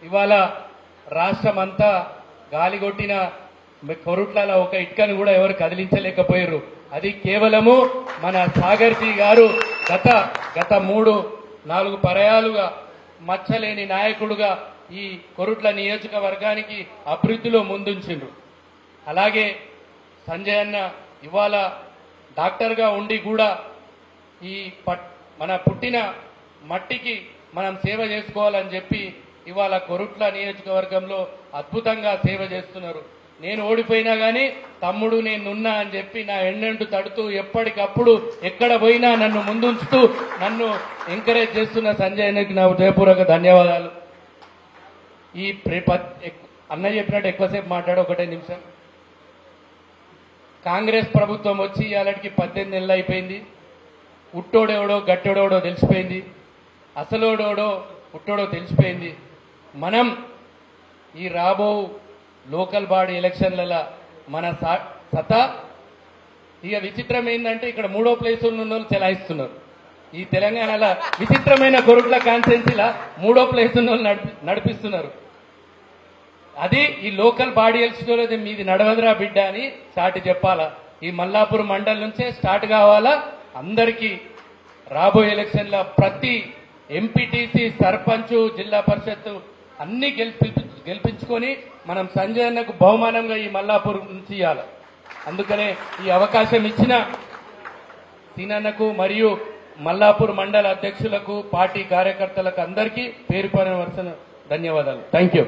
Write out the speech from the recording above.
ఇవాళ రాష్ట్రమంతా గాలిగొట్టిన కొరుట్లలో ఒక ఇటుకను కూడా ఎవరు కదిలించలేకపోయారు. అది కేవలము మన సాగర్జీ గారు గత 3-4 పర్యాలుగా మచ్చలేని నాయకుడుగా ఈ కొరుట్ల నియోజకవర్గానికి అభివృద్ధిలో ముందుంచిండ్రు. అలాగే సంజయ్ అన్న ఇవాళ డాక్టర్గా ఉండి కూడా ఈ మన పుట్టిన మట్టికి మనం సేవ చేసుకోవాలని చెప్పి ఇవాళ కొరుట్ల నియోజకవర్గంలో అద్భుతంగా సేవ చేస్తున్నారు. నేను ఓడిపోయినా గానీ తమ్ముడు నేనున్నా అని చెప్పి నా ఎన్నెండు తడుతూ ఎప్పటికప్పుడు ఎక్కడ పోయినా నన్ను ముందుంచుతూ నన్ను ఎంకరేజ్ చేస్తున్న సంజయ్కి నా హృదయపూర్వక ధన్యవాదాలు. ఈ అన్న చెప్పినట్టు ఎక్కువసేపు మాట్లాడు, 1 నిమిషం. కాంగ్రెస్ ప్రభుత్వం వచ్చి ఇవాళకి 18 నెలలు అయిపోయింది. ఉట్టోడెవడో గట్టోడెవడో తెలిసిపోయింది, అసలోడోడో ఉట్టోడో తెలిసిపోయింది. మనం ఈ రాబో లోకల్ బాడీ ఎలక్షన్లలో మన సతా ఇక విచిత్రం ఏంటంటే ఇక్కడ 3వ ప్లేస్ ఉన్న వాళ్ళు చెలాయిస్తున్నారు. ఈ తెలంగాణలో విచిత్రమైన కొరుట్ల కాన్స్టిట్యున్సీలా 3వ ప్లేస్ ఉన్న వాళ్ళు నడిపిస్తున్నారు. అది ఈ లోకల్ బాడీ ఎలక్షన్ మీది నడవదురా బిడ్డ అని చాటి చెప్పాలా. ఈ మల్లాపూర్ మండల్ నుంచే స్టార్ట్ కావాలా. అందరికీ రాబోయే ఎలక్షన్ల ప్రతి ఎంపీటీసీ, సర్పంచ్, జిల్లా పరిషత్ అన్ని గెలిపించుకొని మనం సంజయ్ అన్నకు బహుమానంగా ఈ మల్లాపూర్ నుంచి ఇవ్వాలి. అందుకనే ఈ అవకాశం ఇచ్చిన సీనన్నకు మరియు మల్లాపూర్ మండల అధ్యక్షులకు, పార్టీ కార్యకర్తలకు అందరికీ పేరు పడిన వరుసన ధన్యవాదాలు. Thank you.